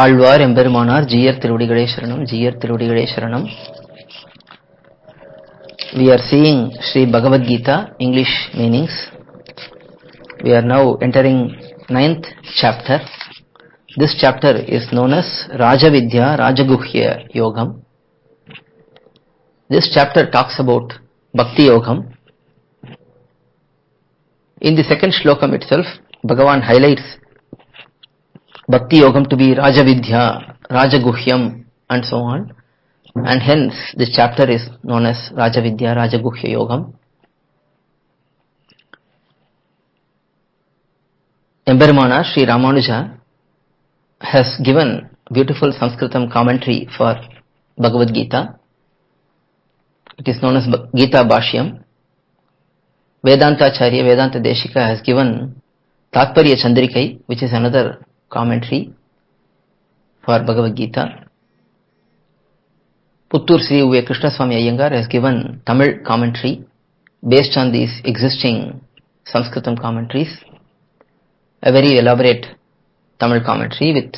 ஆழ்வார் எம்பெருமானார் ஜீயர் திருவடிகளே சரணம். ஜீயர் திருவடிகளே சரணம். We are seeing Sri Bhagavad Gita English meanings. We are now entering 9th chapter. This chapter is known as Rajavidya Rajaguhya Yogam. This chapter talks about Bhakti Yogam. In the second shlokam itself, Bhagavan highlights Bhakti Yogam to be Rajavidya, Rajaguhyam and so on, and hence this chapter is known as Rajavidya Rajaguhya Yogam. Emberamannar Sri Ramanuja has given beautiful Sanskritam commentary for Bhagavad Gita. It is known as Gita Bhashyam. Vedanta Acharya Vedanta Deshika has given Tatparya Chandrikai, which is another commentary for Bhagavad Gita. Puttur Sri U. Krishnaswamy Iyengar has given Tamil commentary based on these existing Sanskritam commentaries. A very elaborate Tamil commentary with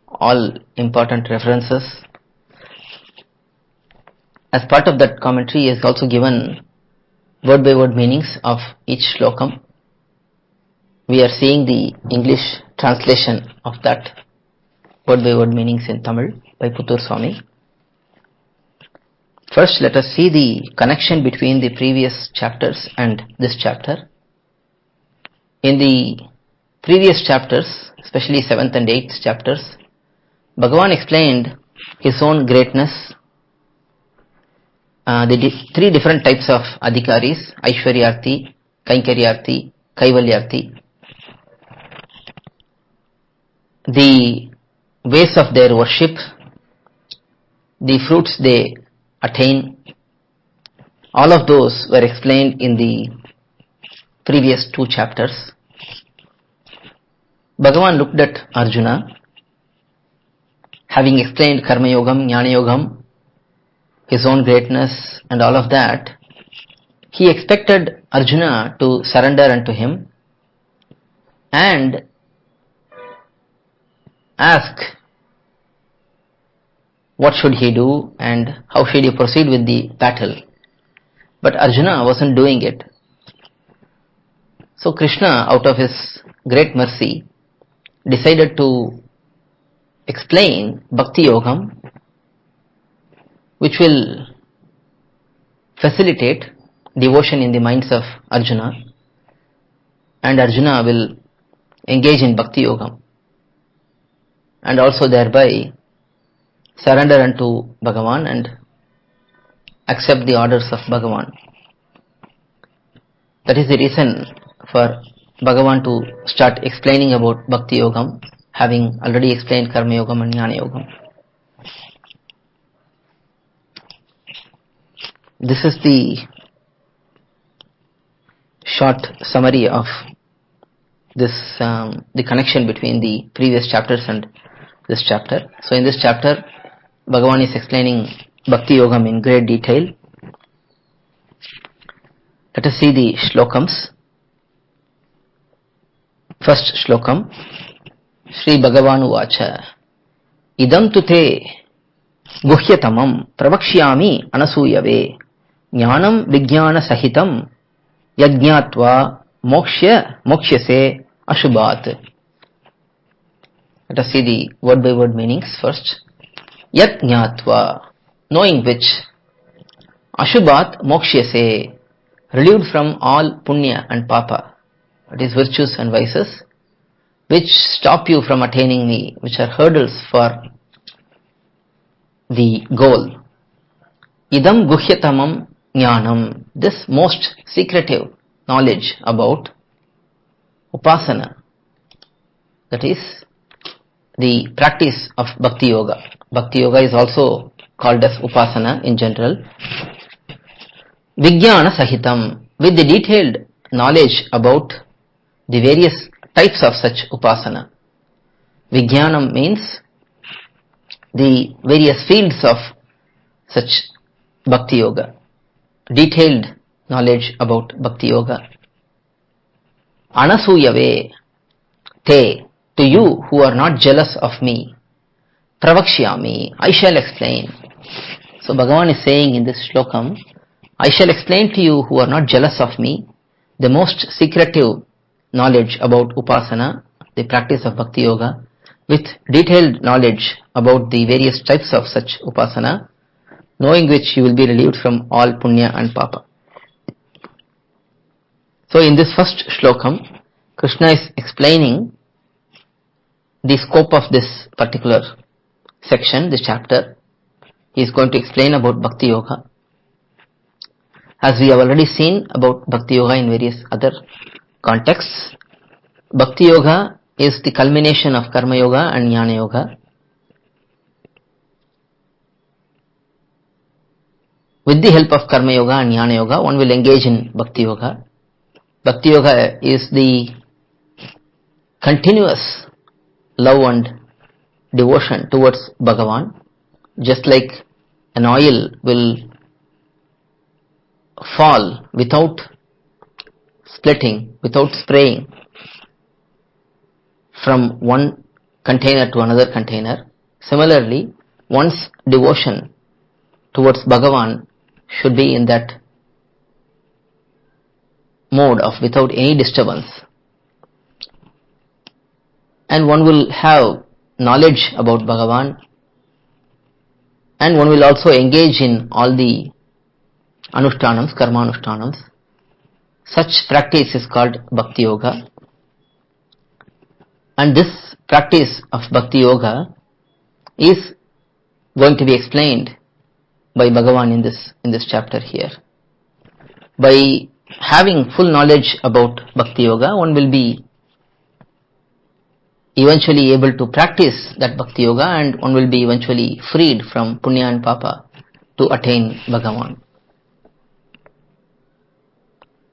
all important references. As part of that commentary, he has also given word by word meanings of each shlokam. We are seeing the English translation of that word by word meanings in Tamil by Puttur Swami. First, let us see the connection between the previous chapters and this chapter. In the previous chapters, especially 7th and 8th chapters, Bhagavan explained his own greatness, the three different types of adhikaris, Aishwaryarthi, Kainkaryarthi, Kaivalyarthi, the ways of their worship, the fruits they attain, all of those were explained in the previous two chapters. Bhagavan looked at Arjuna, having explained Karma Yogam, Jnana Yogam, his own greatness and all of that. He expected Arjuna to surrender unto him and ask what should he do and how should he proceed with the battle. But Arjuna wasn't doing it. So Krishna, out of his great mercy, decided to explain Bhakti Yogam, which will facilitate devotion in the minds of Arjuna, and Arjuna will engage in Bhakti Yogam and also thereby surrender unto Bhagavan and accept the orders of Bhagavan. That is the reason for Bhagavan to start explaining about Bhakti Yogam, having already explained Karma Yogam and Jnana Yogam. This is the short summary of this, the connection between the previous chapters and this chapter. So in this chapter, Bhagavan is explaining Bhakti Yogam in great detail. Let us see the shlokams. First shlokam, Sri Bhagavanu Vacha, Idam tute guhyatamam pravakshyami anasuyave jnanam vijnana sahitam yajñatva mokshase ashubhat. Let us see the word by word meanings first. Yat jnatva, knowing which, Ashubhat mokshase, relieved from all punya and papa, that is virtues and vices, which stop you from attaining me, which are hurdles for the goal. Idam guhyatamam jnanam, this most secretive knowledge about upasana, that is the practice of Bhakti Yoga. Bhakti Yoga is also called as Upasana in general. Vijnana Sahitam, with the detailed knowledge about the various types of such Upasana. Vijnanam means the various fields of such Bhakti Yoga. Detailed knowledge about Bhakti Yoga. Anasuyave, te, to you who are not jealous of me, Pravakshyami, I shall explain. So Bhagavan is saying in this shlokam, I shall explain to you who are not jealous of me the most secretive knowledge about upasana, the practice of bhakti yoga, with detailed knowledge about the various types of such upasana, knowing which you will be relieved from all punya and papa. So in this first shlokam, Krishna is explaining the scope of this particular section, this chapter. He is going to explain about bhakti yoga. As we have already seen about bhakti yoga in various other contexts, bhakti yoga is the culmination of karma yoga and jnana yoga. With the help of karma yoga and jnana yoga, one will engage in bhakti yoga. Bhakti yoga is the continuous love and devotion towards Bhagavan, just like an oil will fall without splitting, without spraying from one container to another container. Similarly, one's devotion towards Bhagavan should be in that mode of without any disturbance. And one will have knowledge about Bhagavan, and one will also engage in all the anushtanams, karma anushtanams. Such practice is called bhakti yoga. And this practice of bhakti yoga is going to be explained by Bhagavan in this chapter here. By having full knowledge about bhakti yoga, one will be eventually able to practice that bhakti yoga, and one will be eventually freed from punya and papa to attain Bhagavan.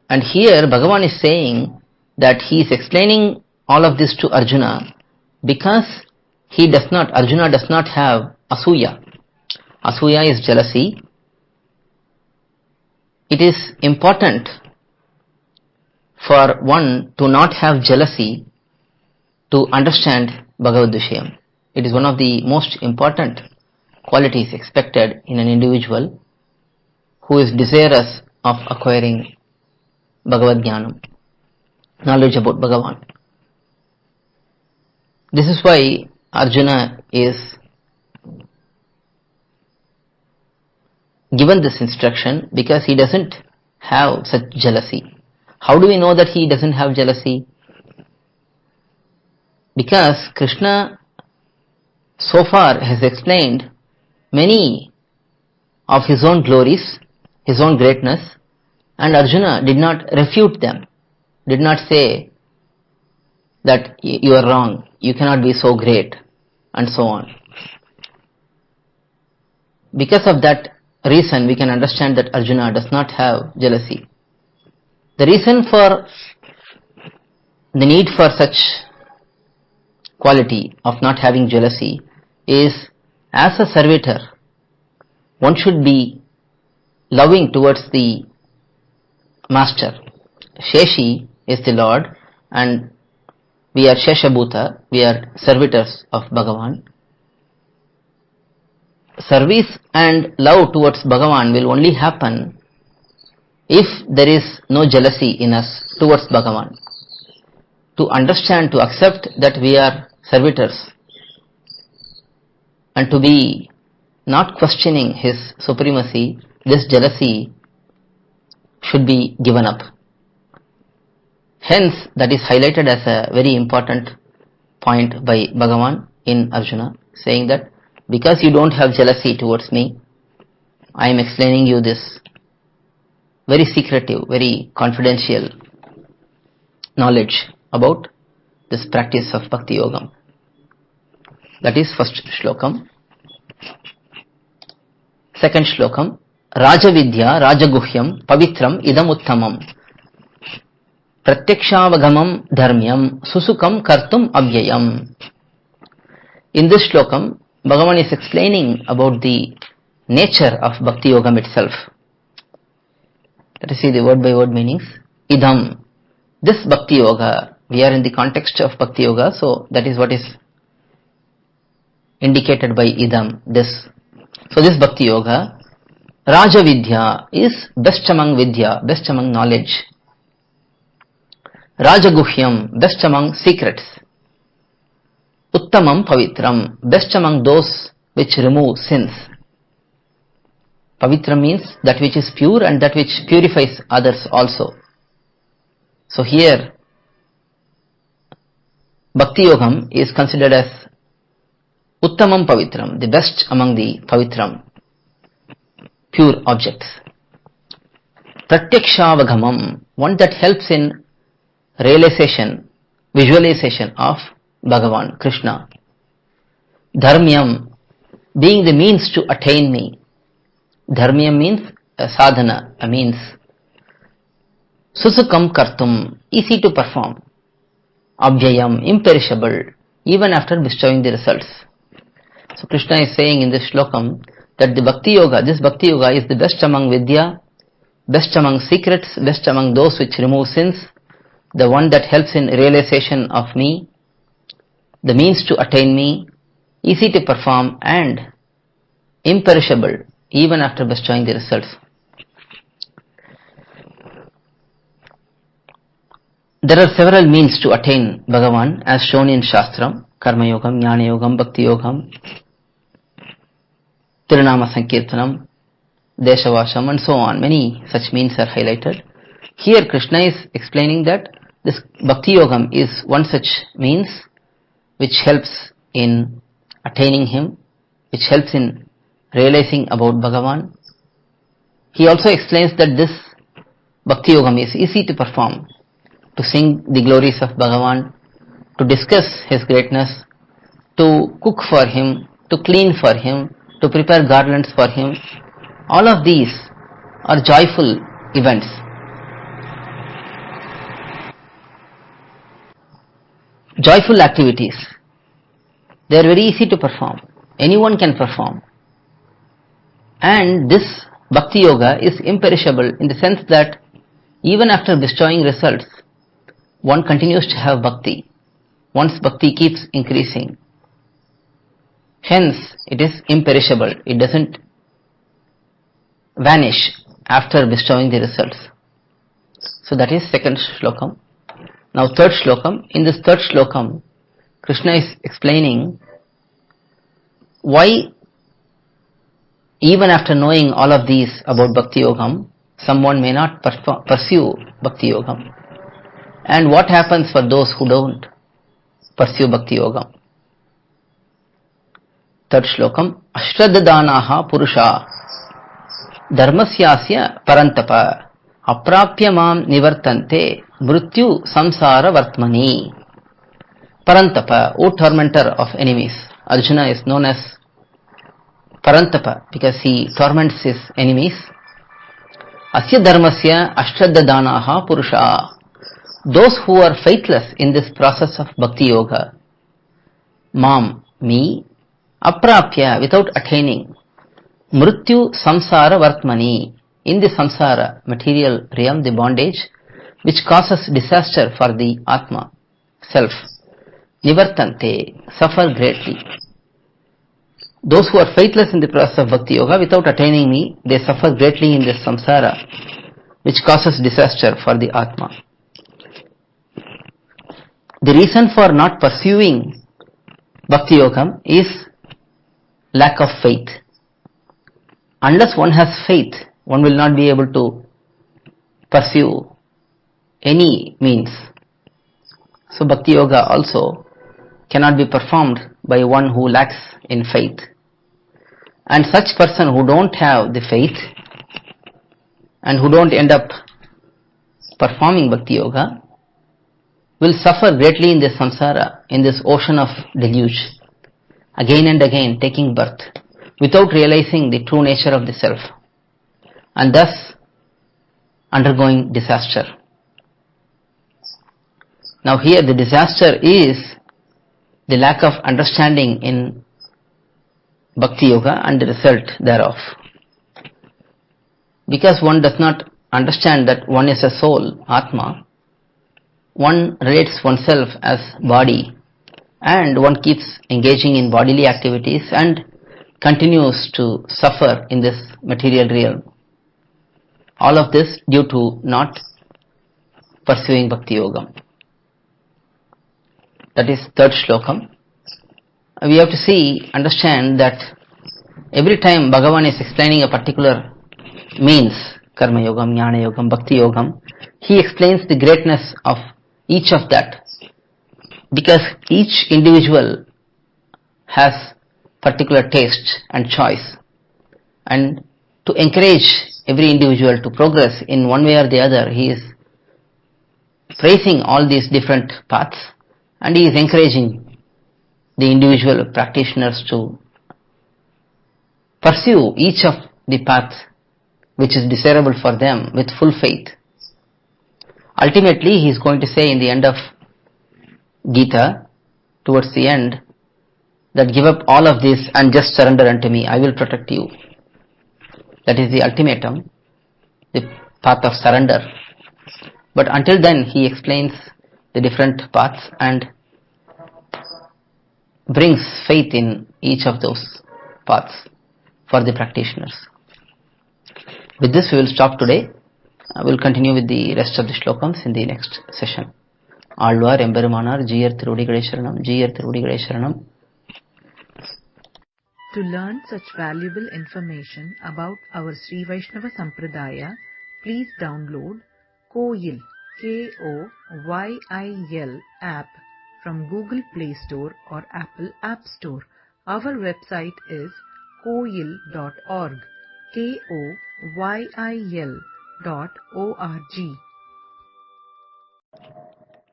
And here Bhagavan is saying that he is explaining all of this to Arjuna because Arjuna does not have asuya. Asuya is jealousy. It is important for one to not have jealousy to understand Bhagavad Vishayam. It is one of the most important qualities expected in an individual who is desirous of acquiring Bhagavad Jnanam, knowledge about Bhagavan. This is why Arjuna is given this instruction, because he doesn't have such jealousy. How do we know that he doesn't have jealousy? Because Krishna so far has explained many of his own glories, his own greatness, and Arjuna did not refute them, did not say that you are wrong, you cannot be so great, and so on. Because of that reason, we can understand that Arjuna does not have jealousy. The reason for the need for such quality of not having jealousy is, as a servitor, one should be loving towards the master. Sheshi is the Lord, and we are Sheshabhuta, we are servitors of Bhagavan. Service and love towards Bhagavan will only happen if there is no jealousy in us towards Bhagavan. To understand, to accept that we are servitors, and to be not questioning his supremacy, this jealousy should be given up. Hence, that is highlighted as a very important point by Bhagavan in Arjuna, saying that because you don't have jealousy towards me, I am explaining you this very secretive, very confidential knowledge about this practice of Bhakti Yogam. That is first shlokam. Second shlokam, Rajavidya Rajaguhyam Pavitram Idam Uttamam Pratyakshaavagamam Dharmyam Susukam Kartum Avyayam. In this shlokam, Bhagavan is explaining about the nature of Bhakti Yogam itself. Let us see the word by word meanings. Idam, this Bhakti Yoga, we are in the context of Bhakti Yoga, so that is what is indicated by idam, this. So this Bhakti Yoga, Raja Vidya is best among Vidya, best among knowledge. Raja Guhyam, best among secrets. Uttamam Pavitram, best among those which remove sins. Pavitra means that which is pure and that which purifies others also. So here Bhakti Yogam is considered as Uttamam Pavitram, the best among the Pavitram, pure objects. Pratyakshavaghamam, one that helps in realization, visualization of Bhagavan, Krishna. Dharmyam, being the means to attain me. Dharmyam means a sadhana, a means. Susukam kartum, easy to perform. Abhyayam, imperishable, even after bestowing the results. So Krishna is saying in this shlokam that the Bhakti Yoga, this Bhakti Yoga is the best among Vidya, best among secrets, best among those which remove sins, the one that helps in realization of me, the means to attain me, easy to perform and imperishable even after bestowing the results. There are several means to attain Bhagavan as shown in Shastram, Karma Yogam, Jnana Yogam, Bhakti Yogam, Tirunama Sankirtanam, Deshavasham and so on. Many such means are highlighted. Here Krishna is explaining that this Bhakti Yogam is one such means which helps in attaining Him, which helps in realizing about Bhagavan. He also explains that this Bhakti Yogam is easy to perform, to sing the glories of Bhagavan, to discuss His greatness, to cook for Him, to clean for Him, to prepare garlands for Him. All of these are joyful events. Joyful activities. They are very easy to perform. Anyone can perform. And this Bhakti Yoga is imperishable in the sense that even after bestowing results, one continues to have Bhakti. One's Bhakti keeps increasing. Hence, it is imperishable. It doesn't vanish after bestowing the results. So that is second shlokam. Now third shlokam. In this third shlokam, Krishna is explaining why even after knowing all of these about Bhakti Yogam, someone may not pursue Bhakti Yogam. And what happens for those who don't pursue Bhakti Yogam. Third shlokam. Ashraddhadanaha purusha dharmasyasya parantapa aprapya mam nivartante mrityu samsara vartmani. Parantapa, O tormentor of enemies. Arjuna is known as Parantapa because he torments his enemies. Asya dharmasya ashraddhadanaha purusha. Those who are faithless in this process of Bhakti Yoga, Mam, me, aprapya, without attaining, mrityu samsara vartmani, in the samsara, material realm, the bondage, which causes disaster for the Atma, self, nivartante, suffer greatly. Those who are faithless in the process of Bhakti Yoga, without attaining me, they suffer greatly in this samsara, which causes disaster for the Atma. The reason for not pursuing Bhakti Yogam is lack of faith. Unless one has faith, one will not be able to pursue any means. So Bhakti Yoga also cannot be performed by one who lacks in faith. And such person who don't have the faith and who don't end up performing Bhakti Yoga will suffer greatly in this samsara, in this ocean of deluge, again and again taking birth, without realizing the true nature of the self, and thus undergoing disaster. Now here the disaster is the lack of understanding in Bhakti Yoga and the result thereof. Because one does not understand that one is a soul, Atma, one relates oneself as body, and one keeps engaging in bodily activities and continues to suffer in this material realm. All of this due to not pursuing Bhakti Yogam. That is third shlokam. We have to understand that every time Bhagavan is explaining a particular means, Karma Yogam, Jnana Yogam, Bhakti Yogam, he explains the greatness of each of that, because each individual has particular taste and choice, and to encourage every individual to progress in one way or the other, he is praising all these different paths, and he is encouraging the individual practitioners to pursue each of the paths which is desirable for them with full faith. Ultimately, he is going to say in the end of Gita, towards the end, that give up all of this and just surrender unto me, I will protect you. That is the ultimatum, the path of surrender. But until then, he explains the different paths and brings faith in each of those paths for the practitioners. With this, we will stop today. We will continue with the rest of the shlokams in the next session. Alvar Emberumanar Jiyar Tiruvadigalai Sharanam, Jiyar Tiruvadigalai Sharanam. To learn such valuable information about our Sri Vaishnava Sampradaya, please download KOYIL, KOYIL app from Google Play Store or Apple App Store. Our website is koyil.org, KOYIL.org.